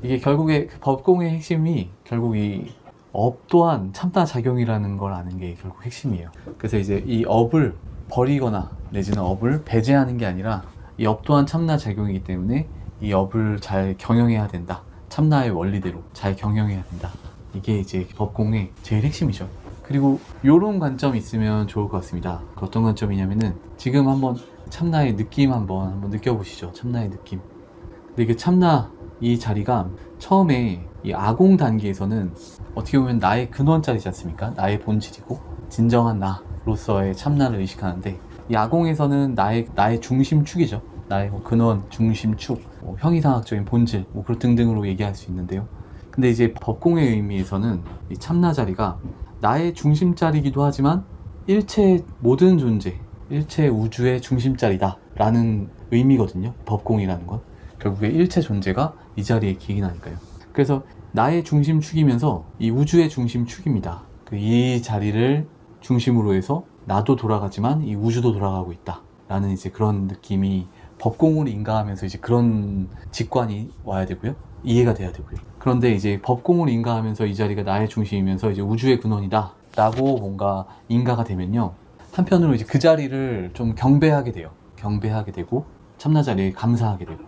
이게 결국에 그 법공의 핵심이 결국 이 업 또한 참나 작용이라는 걸 아는 게 결국 핵심이에요. 그래서 이제 이 업을 버리거나 내지는 업을 배제하는 게 아니라 이 업 또한 참나 작용이기 때문에 이 업을 잘 경영해야 된다. 참나의 원리대로 잘 경영해야 된다. 이게 이제 법공의 제일 핵심이죠. 그리고 이런 관점이 있으면 좋을 것 같습니다. 어떤 관점이냐면은 지금 한번 참나의 느낌 한번 느껴보시죠. 참나의 느낌. 근데 이게 참나 이 자리가 처음에 이 아공 단계에서는 어떻게 보면 나의 근원 자리지 않습니까? 나의 본질이고 진정한 나로서의 참나를 의식하는데, 이 아공에서는 나의 중심축이죠. 나의 뭐 근원, 중심축, 뭐 형이상학적인 본질, 뭐 그런 등등으로 얘기할 수 있는데요. 근데 이제 법공의 의미에서는 이 참나 자리가 나의 중심 자리이기도 하지만 일체 모든 존재, 일체 우주의 중심 자리다 라는 의미거든요. 법공이라는 건 결국에 일체 존재가 이 자리에 기인하니까요. 그래서 나의 중심축이면서 이 우주의 중심축입니다. 이 자리를 중심으로 해서 나도 돌아가지만 이 우주도 돌아가고 있다 라는 이제 그런 느낌이 법공을 인가하면서 이제 그런 직관이 와야 되고요. 이해가 돼야 되고요. 그런데 이제 법공을 인가하면서 이 자리가 나의 중심이면서 이제 우주의 근원이다 라고 뭔가 인가가 되면요, 한편으로 이제 그 자리를 좀 경배하게 돼요. 경배하게 되고 참나 자리에 감사하게 되고,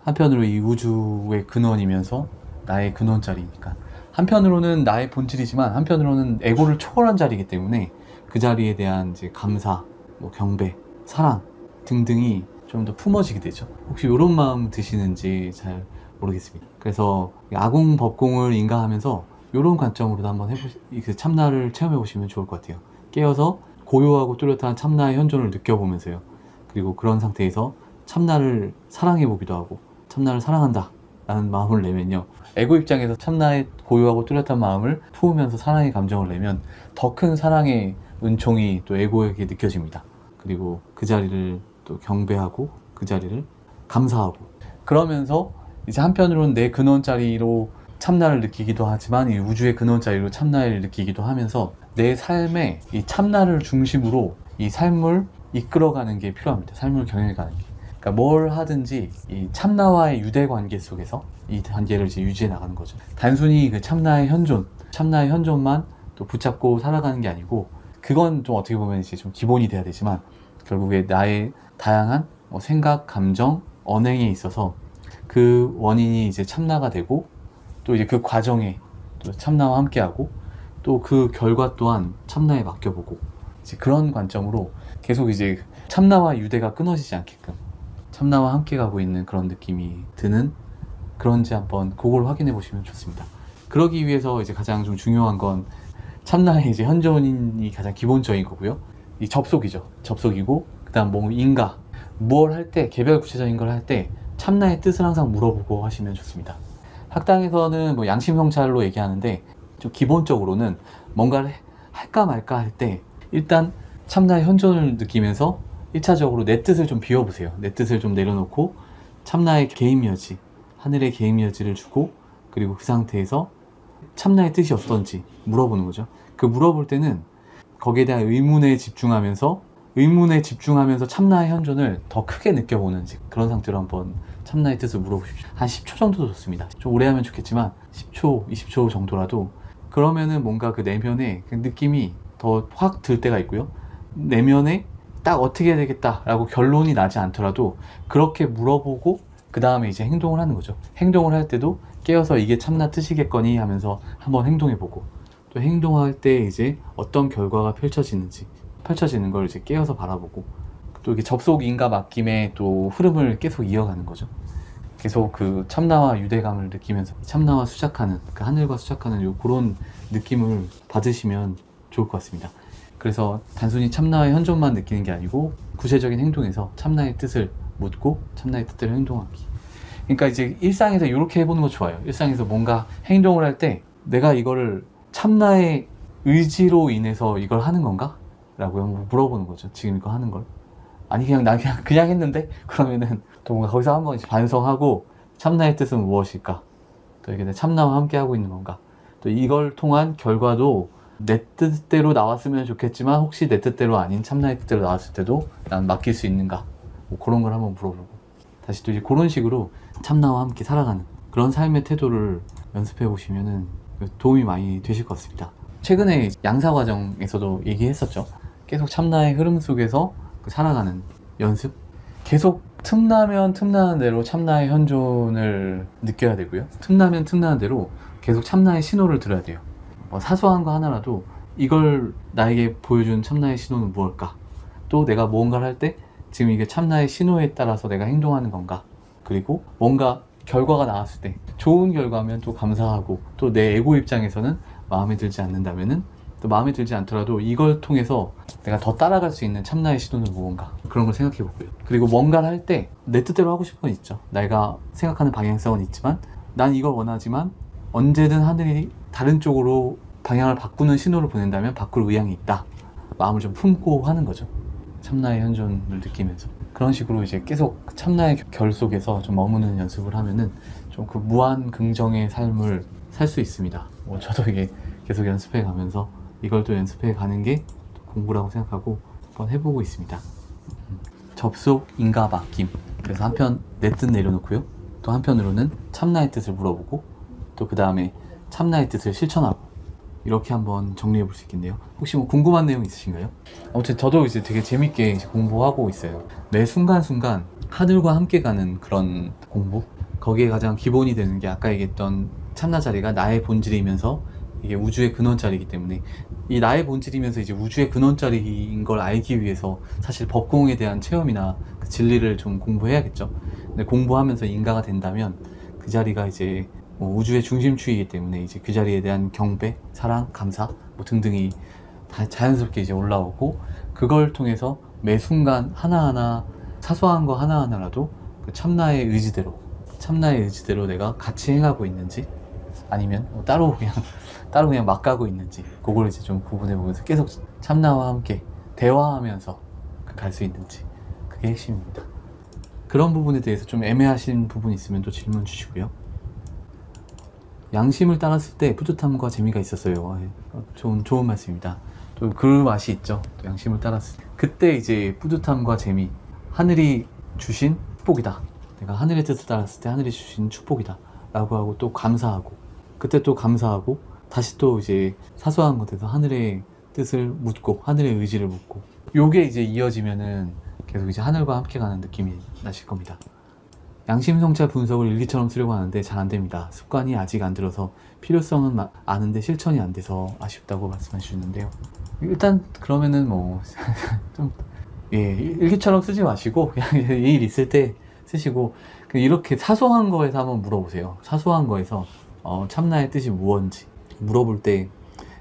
한편으로 이 우주의 근원이면서 나의 근원 자리니까 한편으로는 나의 본질이지만 한편으로는 에고를 초월한 자리이기 때문에 그 자리에 대한 이제 감사, 뭐 경배, 사랑 등등이 좀 더 품어지게 되죠. 혹시 이런 마음 드시는지 잘 모르겠습니다. 그래서 아공 법공을 인가하면서 이런 관점으로도 한번 그 참나를 체험해 보시면 좋을 것 같아요. 깨어서 고요하고 뚜렷한 참나의 현존을 느껴보면서요. 그리고 그런 상태에서 참나를 사랑해 보기도 하고 참나를 사랑한다 라는 마음을 내면요, 에고 입장에서 참나의 고요하고 뚜렷한 마음을 품으면서 사랑의 감정을 내면 더 큰 사랑의 은총이 또 에고에게 느껴집니다. 그리고 그 자리를 또 경배하고 그 자리를 감사하고, 그러면서 이제 한편으로는 내 근원 자리로 참나를 느끼기도 하지만 이 우주의 근원 자리로 참나를 느끼기도 하면서 내 삶에 이 참나를 중심으로 이 삶을 이끌어가는 게 필요합니다. 삶을 경영해가는 게. 그러니까 뭘 하든지 이 참나와의 유대 관계 속에서 이 관계를 이제 유지해 나가는 거죠. 단순히 그 참나의 현존만 또 붙잡고 살아가는 게 아니고, 그건 좀 어떻게 보면 이제 좀 기본이 돼야 되지만 결국에 나의 다양한 생각, 감정, 언행에 있어서 그 원인이 이제 참나가 되고, 또 이제 그 과정에 또 참나와 함께하고, 또 그 결과 또한 참나에 맡겨보고, 이제 그런 관점으로 계속 이제 참나와 유대가 끊어지지 않게끔 참나와 함께 가고 있는 그런 느낌이 드는, 그런지 한번 그걸 확인해 보시면 좋습니다. 그러기 위해서 이제 가장 좀 중요한 건 참나의 이제 현존이 가장 기본적인 거고요. 이 접속이고, 그 다음 뭐 인가, 무엇을 할 때, 개별 구체적인 걸 할 때 참나의 뜻을 항상 물어보고 하시면 좋습니다. 학당에서는 뭐 양심 성찰로 얘기하는데, 좀 기본적으로는 뭔가를 할까 말까 할 때 일단 참나의 현존을 느끼면서 1차적으로 내 뜻을 좀 비워보세요. 내 뜻을 좀 내려놓고 참나의 개인여지, 하늘의 개인여지를 주고, 그리고 그 상태에서 참나의 뜻이 어떤지 물어보는 거죠. 그 물어볼 때는 거기에 대한 의문에 집중하면서 참나의 현존을 더 크게 느껴보는 그런 상태로 한번 참나의 뜻을 물어보십시오. 한 10초 정도도 좋습니다. 좀 오래 하면 좋겠지만 10초, 20초 정도라도, 그러면은 뭔가 그 내면에 그 느낌이 더 확 들 때가 있고요. 내면에 딱 어떻게 해야 되겠다라고 결론이 나지 않더라도 그렇게 물어보고 그 다음에 이제 행동을 하는 거죠. 행동을 할 때도 깨어서 이게 참나 뜻이겠거니 하면서 한번 행동해보고, 또 행동할 때 이제 어떤 결과가 펼쳐지는 걸 이제 깨어서 바라보고, 또 이게 접속인과 맡김의 또 흐름을 계속 이어가는 거죠. 계속 그 참나와 유대감을 느끼면서 참나와 수작하는, 그 하늘과 수작하는 그런 느낌을 받으시면 좋을 것 같습니다. 그래서 단순히 참나의 현존만 느끼는 게 아니고 구체적인 행동에서 참나의 뜻을 묻고 참나의 뜻대로 행동하기. 그러니까 이제 일상에서 이렇게 해보는 거 좋아요. 일상에서 뭔가 행동을 할 때 내가 이거를 참나의 의지로 인해서 이걸 하는 건가? 라고 한번 물어보는 거죠. 지금 이거 하는 걸. 아니 나 그냥 했는데? 그러면은 또 뭔가 거기서 한번 이제 반성하고, 참나의 뜻은 무엇일까? 또 이게 참나와 함께 하고 있는 건가? 또 이걸 통한 결과도 내 뜻대로 나왔으면 좋겠지만 혹시 내 뜻대로 아닌 참나의 뜻대로 나왔을 때도 난 맡길 수 있는가? 뭐 그런 걸 한번 물어보고, 다시 또 이제 그런 식으로 참나와 함께 살아가는 그런 삶의 태도를 연습해 보시면은 도움이 많이 되실 것 같습니다. 최근에 양사 과정에서도 얘기했었죠. 계속 참나의 흐름 속에서 살아가는 연습. 계속 틈나면 틈나는 대로 참나의 현존을 느껴야 되고요. 틈나면 틈나는 대로 계속 참나의 신호를 들어야 돼요. 사소한 거 하나라도 이걸 나에게 보여준 참나의 신호는 무엇일까? 또 내가 무언가를 할 때 지금 이게 참나의 신호에 따라서 내가 행동하는 건가? 그리고 뭔가 결과가 나왔을 때 좋은 결과면 또 감사하고, 또 내 에고 입장에서는 마음에 들지 않는다면은, 또 마음에 들지 않더라도 이걸 통해서 내가 더 따라갈 수 있는 참나의 신호는 무언가, 그런 걸 생각해 보고요. 그리고 뭔가를 할 때 내 뜻대로 하고 싶은 건 있죠. 내가 생각하는 방향성은 있지만 난 이걸 원하지만 언제든 하늘이 다른 쪽으로 방향을 바꾸는 신호를 보낸다면 바꿀 의향이 있다. 마음을 좀 품고 하는 거죠. 참나의 현존을 느끼면서. 그런 식으로 이제 계속 참나의 결 속에서 좀 머무는 연습을 하면은 좀 그 무한 긍정의 삶을 살 수 있습니다. 저도 이게 계속 연습해 가면서 이걸 또 연습해 가는 게 공부라고 생각하고 한번 해보고 있습니다. 접속, 인가, 맡김. 그래서 한편 내 뜻 내려놓고요. 또 한편으로는 참나의 뜻을 물어보고, 또 그 다음에 참나의 뜻을 실천하고, 이렇게 한번 정리해 볼 수 있겠네요. 혹시 뭐 궁금한 내용 있으신가요? 아무튼 저도 이제 되게 재밌게 이제 공부하고 있어요. 매 순간순간 하늘과 함께 가는 그런 공부. 거기에 가장 기본이 되는 게 아까 얘기했던 참나 자리가 나의 본질이면서 이게 우주의 근원 자리이기 때문에, 이 나의 본질이면서 이제 우주의 근원 자리인 걸 알기 위해서 사실 법공에 대한 체험이나 그 진리를 좀 공부해야겠죠. 근데 공부하면서 인가가 된다면 그 자리가 이제 우주의 중심축이기 때문에 이제 그 자리에 대한 경배, 사랑, 감사 등등이 다 자연스럽게 이제 올라오고, 그걸 통해서 매 순간 하나하나 사소한 거 하나하나라도 그 참나의 의지대로 내가 같이 행하고 있는지, 아니면 따로 그냥 막 가고 있는지, 그걸 이제 좀 구분해 보면서 계속 참나와 함께 대화하면서 갈 수 있는지, 그게 핵심입니다. 그런 부분에 대해서 좀 애매하신 부분이 있으면 또 질문 주시고요. 양심을 따랐을 때 뿌듯함과 재미가 있었어요. 좋은 말씀입니다. 또 그 맛이 있죠. 또 양심을 따랐을 때 그때 이제 뿌듯함과 재미, 하늘이 주신 축복이다. 내가 하늘의 뜻을 따랐을 때 하늘이 주신 축복이다 라고 하고, 또 감사하고, 그때 또 감사하고, 다시 또 이제 사소한 것에서 하늘의 뜻을 묻고, 하늘의 의지를 묻고, 요게 이제 이어지면은 계속 이제 하늘과 함께 가는 느낌이 나실 겁니다. 양심 성찰 분석을 일기처럼 쓰려고 하는데 잘 안 됩니다. 습관이 아직 안 들어서 필요성은 아는데 실천이 안 돼서 아쉽다고 말씀해 주셨는데요. 일단 그러면은 좀 일기처럼 쓰지 마시고 그냥 일 있을 때 쓰시고, 이렇게 사소한 거에서 한번 물어보세요. 사소한 거에서 참나의 뜻이 무엇인지 물어볼 때,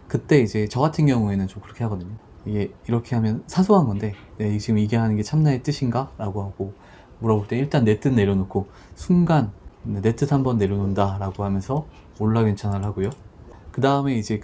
그때 이제 저 같은 경우에는 좀 그렇게 하거든요. 이게 이렇게 하면 사소한 건데 지금 이게 하는 게 참나의 뜻인가? 라고 하고 물어볼 때 일단 내 뜻 내려놓고, 순간 내 뜻 한번 내려놓는다 라고 하면서 몰라 괜찮아를 하고요. 그 다음에 이제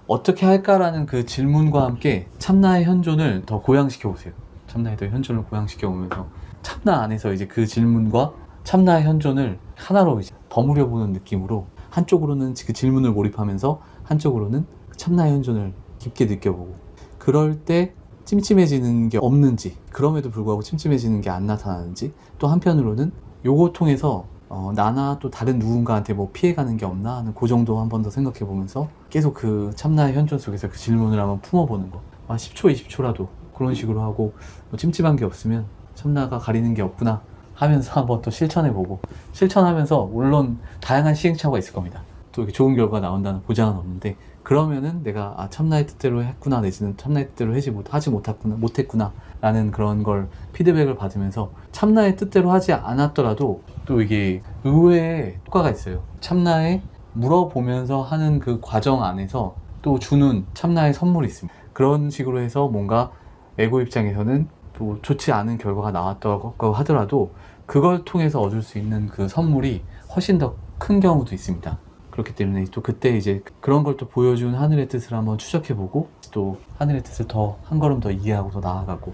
어떻게 할까라는 그 질문과 함께 참나의 현존을 더 고양시켜 보세요. 참나의 더 현존을 고양시켜 보면서 참나 안에서 이제 그 질문과 참나의 현존을 하나로 이제 버무려 보는 느낌으로, 한쪽으로는 그 질문을 몰입하면서 한쪽으로는 참나의 현존을 깊게 느껴보고, 그럴 때 찜찜해지는 게 없는지, 그럼에도 불구하고 찜찜해지는 게 안 나타나는지, 또 한편으로는 요거 통해서 나나 또 다른 누군가한테 피해가는 게 없나 하는 그 정도 한 번 더 생각해 보면서 계속 그 참나의 현존 속에서 그 질문을 한번 품어보는 거. 10초, 20초라도 그런 식으로 하고, 찜찜한 게 없으면 참나가 가리는 게 없구나 하면서 한번 또 실천해보고, 실천하면서 물론 다양한 시행착오가 있을 겁니다. 또 이렇게 좋은 결과가 나온다는 보장은 없는데, 그러면은 내가 참나의 뜻대로 했구나, 내지는 참나의 뜻대로 하지 못했구나 라는 그런 걸 피드백을 받으면서, 참나의 뜻대로 하지 않았더라도 또 이게 의외의 효과가 있어요. 참나에 물어보면서 하는 그 과정 안에서 또 주는 참나의 선물이 있습니다. 그런 식으로 해서 뭔가 에고 입장에서는 또 좋지 않은 결과가 나왔다고 하더라도 그걸 통해서 얻을 수 있는 그 선물이 훨씬 더 큰 경우도 있습니다. 그렇기 때문에 또 그때 이제 그런 걸 또 보여준 하늘의 뜻을 한번 추적해보고, 또 하늘의 뜻을 더 한 걸음 더 이해하고 더 나아가고,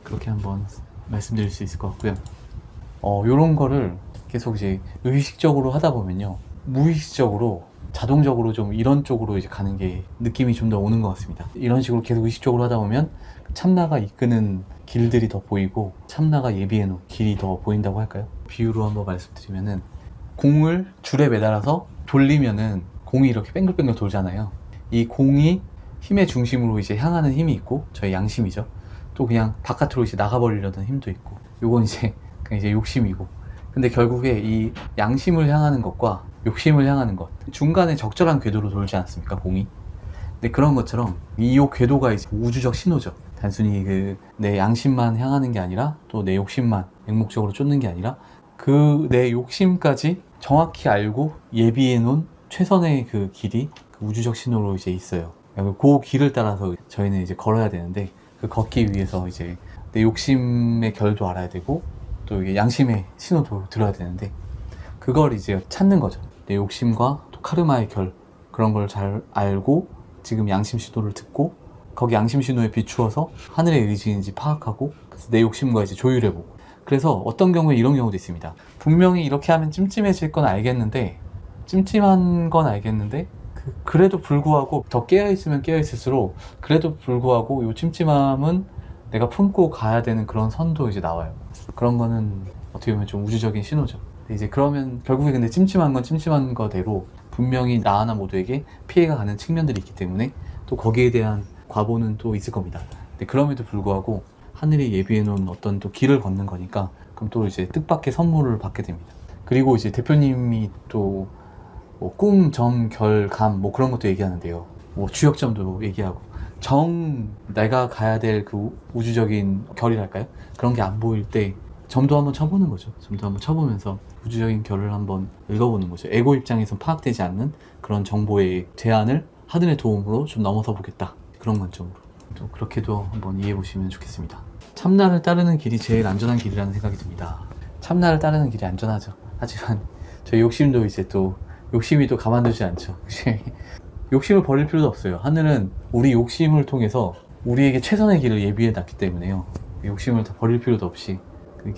그렇게 한번 말씀드릴 수 있을 것 같고요. 요런 거를 계속 이제 의식적으로 하다 보면요, 무의식적으로 자동적으로 좀 이런 쪽으로 이제 가는 게 느낌이 좀 더 오는 것 같습니다. 이런 식으로 계속 의식적으로 하다 보면 참나가 이끄는 길들이 더 보이고, 참나가 예비해 놓은 길이 더 보인다고 할까요? 비유로 한번 말씀드리면은, 공을 줄에 매달아서 돌리면은 공이 이렇게 뱅글뱅글 돌잖아요. 이 공이 힘의 중심으로 이제 향하는 힘이 있고, 저희 양심이죠. 또 그냥 바깥으로 이제 나가버리려는 힘도 있고, 요건 이제 그냥 이제 욕심이고. 근데 결국에 이 양심을 향하는 것과 욕심을 향하는 것 중간에 적절한 궤도로 돌지 않습니까, 공이? 근데 그런 것처럼 이 궤도가 이제 우주적 신호죠. 단순히 그 내 양심만 향하는 게 아니라, 또 내 욕심만 맹목적으로 쫓는 게 아니라, 그 내 욕심까지 정확히 알고 예비해 놓은 최선의 그 길이 그 우주적 신호로 이제 있어요. 그 길을 따라서 저희는 이제 걸어야 되는데, 그 걷기 위해서 이제 내 욕심의 결도 알아야 되고, 또 이게 양심의 신호도 들어야 되는데, 그걸 이제 찾는 거죠. 내 욕심과 또 카르마의 결, 그런 걸 잘 알고 지금 양심 신호를 듣고, 거기 양심 신호에 비추어서 하늘의 의지인지 파악하고, 그래서 내 욕심과 이제 조율해보고. 그래서 어떤 경우에 이런 경우도 있습니다. 분명히 이렇게 하면 찜찜해질 건 알겠는데, 찜찜한 건 알겠는데, 그래도 불구하고 더 깨어있으면 깨어있을수록 그래도 불구하고 이 찜찜함은 내가 품고 가야 되는 그런 선도 이제 나와요. 그런 거는 어떻게 보면 좀 우주적인 신호죠. 이제 그러면 결국에 근데 찜찜한 건 찜찜한 거대로 분명히 나 하나 모두에게 피해가 가는 측면들이 있기 때문에 또 거기에 대한 과보는 또 있을 겁니다. 근데 그럼에도 불구하고 하늘이 예비해 놓은 어떤 또 길을 걷는 거니까, 그럼 또 이제 뜻밖의 선물을 받게 됩니다. 그리고 이제 대표님이 또 뭐 꿈, 점, 결, 감 뭐 그런 것도 얘기하는데요. 뭐 주역점도 얘기하고, 내가 가야 될 그 우주적인 결이랄까요? 그런 게 안 보일 때 점도 한번 쳐보는 거죠. 점도 한번 쳐보면서 우주적인 결을 한번 읽어보는 거죠. 에고 입장에서 파악되지 않는 그런 정보의 제안을 하늘의 도움으로 좀 넘어서 보겠다, 그런 관점으로 또 그렇게도 한번 이해해 보시면 좋겠습니다. 참나를 따르는 길이 제일 안전한 길이라는 생각이 듭니다. 참나를 따르는 길이 안전하죠. 하지만 저희 욕심도 이제 또 욕심이 또 가만두지 않죠. 욕심을 버릴 필요도 없어요. 하늘은 우리 욕심을 통해서 우리에게 최선의 길을 예비해 놨기 때문에요. 욕심을 다 버릴 필요도 없이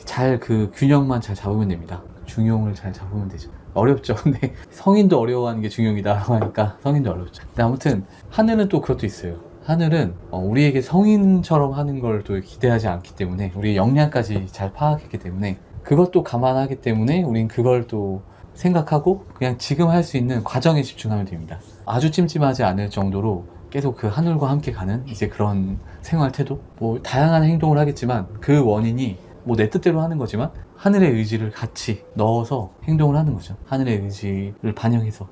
잘 그 균형만 잘 잡으면 됩니다. 중용을 잘 잡으면 되죠. 어렵죠. 근데 성인도 어려워하는 게 중용이다라고 하니까 성인도 어렵죠. 근데 아무튼 하늘은 또 그것도 있어요. 하늘은 우리에게 성인처럼 하는 걸 또 기대하지 않기 때문에, 우리의 역량까지 잘 파악했기 때문에, 그것도 감안하기 때문에 우린 그걸 또 생각하고 그냥 지금 할 수 있는 과정에 집중하면 됩니다. 아주 찜찜하지 않을 정도로 계속 그 하늘과 함께 가는 이제 그런 생활 태도, 뭐 다양한 행동을 하겠지만 그 원인이 뭐 내 뜻대로 하는 거지만 하늘의 의지를 같이 넣어서 행동을 하는 거죠. 하늘의 의지를 반영해서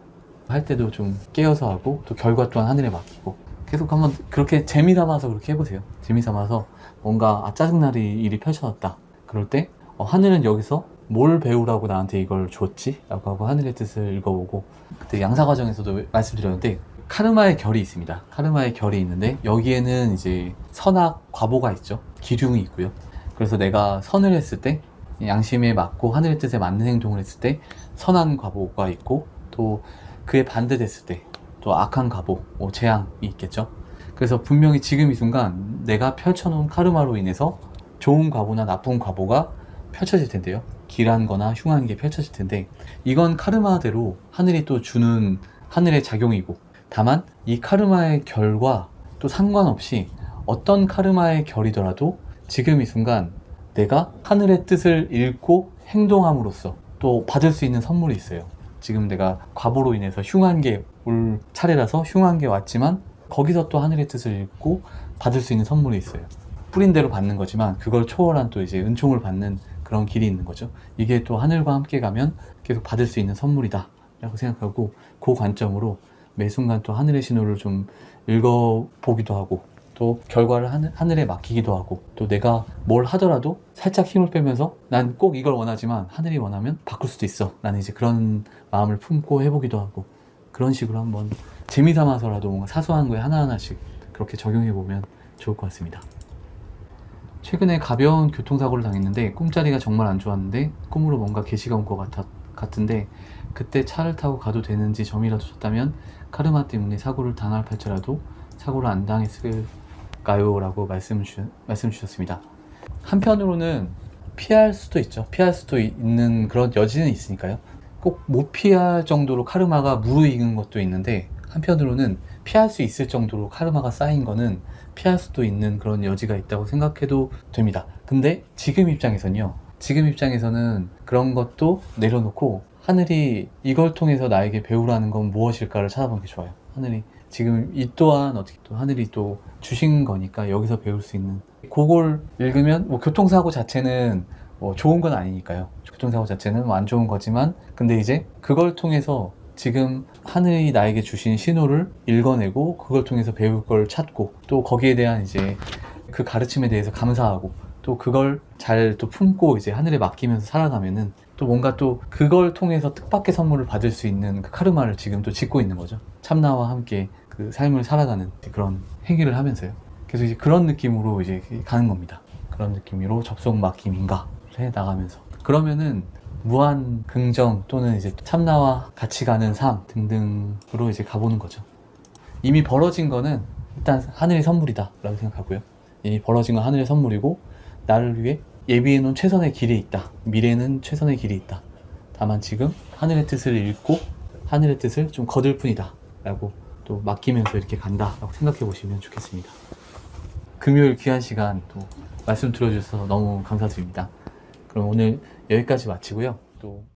할 때도 좀 깨어서 하고, 또 결과 또한 하늘에 맡기고, 계속 한번 그렇게 재미삼아서 그렇게 해보세요. 재미삼아서 뭔가 짜증나리 일이 펼쳐졌다 그럴 때 하늘은 여기서 뭘 배우라고 나한테 이걸 줬지? 라고 하고 하늘의 뜻을 읽어보고, 그때 양사 과정에서도 말씀드렸는데 카르마의 결이 있습니다. 카르마의 결이 있는데 여기에는 이제 선악, 과보가 있죠. 기륭이 있고요. 그래서 내가 선을 했을 때, 양심에 맞고 하늘의 뜻에 맞는 행동을 했을 때 선한 과보가 있고, 또 그에 반대됐을 때 또 악한 과보, 재앙이 있겠죠. 그래서 분명히 지금 이 순간 내가 펼쳐놓은 카르마로 인해서 좋은 과보나 나쁜 과보가 펼쳐질 텐데요. 길한 거나 흉한 게 펼쳐질 텐데, 이건 카르마대로 하늘이 또 주는 하늘의 작용이고, 다만 이 카르마의 결과 또 상관없이 어떤 카르마의 결이더라도 지금 이 순간 내가 하늘의 뜻을 읽고 행동함으로써 또 받을 수 있는 선물이 있어요. 지금 내가 과보로 인해서 흉한 게 올 차례라서 흉한 게 왔지만, 거기서 또 하늘의 뜻을 읽고 받을 수 있는 선물이 있어요. 뿌린 대로 받는 거지만 그걸 초월한 또 이제 은총을 받는 그런 길이 있는 거죠. 이게 또 하늘과 함께 가면 계속 받을 수 있는 선물이다 라고 생각하고, 그 관점으로 매 순간 또 하늘의 신호를 좀 읽어보기도 하고, 또 결과를 하늘에 맡기기도 하고, 또 내가 뭘 하더라도 살짝 힘을 빼면서 난 꼭 이걸 원하지만 하늘이 원하면 바꿀 수도 있어, 나는 이제 그런 마음을 품고 해보기도 하고, 그런 식으로 한번 재미삼아서라도 뭔가 사소한 거에 하나하나씩 그렇게 적용해보면 좋을 것 같습니다. 최근에 가벼운 교통사고를 당했는데 꿈자리가 정말 안 좋았는데 꿈으로 뭔가 계시가 온 것 같은데, 그때 차를 타고 가도 되는지 점이라도 줬다면 카르마 때문에 사고를 당할 팔자라도 사고를 안 당했을까요? 라고 말씀 주셨습니다. 한편으로는 피할 수도 있죠. 피할 수도 있는 그런 여지는 있으니까요. 꼭 못 피할 정도로 카르마가 무르익은 것도 있는데, 한편으로는 피할 수 있을 정도로 카르마가 쌓인 거는 피할 수도 있는 그런 여지가 있다고 생각해도 됩니다. 근데 지금 입장에서는 그런 것도 내려놓고 하늘이 이걸 통해서 나에게 배우라는 건 무엇일까를 찾아보는 게 좋아요. 하늘이 지금 이 또한 어떻게 또 하늘이 또 주신 거니까 여기서 배울 수 있는, 그걸 읽으면 뭐 교통사고 자체는 뭐 좋은 건 아니니까요. 교통사고 자체는 뭐 안 좋은 거지만, 근데 이제 그걸 통해서 지금 하늘이 나에게 주신 신호를 읽어내고 그걸 통해서 배울 걸 찾고, 또 거기에 대한 이제 그 가르침에 대해서 감사하고, 또 그걸 잘 또 품고 이제 하늘에 맡기면서 살아가면은 또 뭔가 또 그걸 통해서 뜻밖의 선물을 받을 수 있는 그 카르마를 지금 또 짓고 있는 거죠. 참나와 함께 그 삶을 살아가는 그런 행위를 하면서요. 그래서 이제 그런 느낌으로 이제 가는 겁니다. 그런 느낌으로 접속 맡김인가 해 나가면서, 그러면은 무한 긍정 또는 이제 참나와 같이 가는 삶 등등으로 이제 가보는 거죠. 이미 벌어진 거는 일단 하늘의 선물이다 라고 생각하고요. 이미 벌어진 건 하늘의 선물이고, 나를 위해 예비해 놓은 최선의 길이 있다. 미래는 최선의 길이 있다. 다만 지금 하늘의 뜻을 읽고 하늘의 뜻을 좀 거둘 뿐이다 라고 또 맡기면서 이렇게 간다 라고 생각해 보시면 좋겠습니다. 금요일 귀한 시간 또 말씀 들어주셔서 너무 감사드립니다. 그럼 오늘 여기까지 마치고요. 또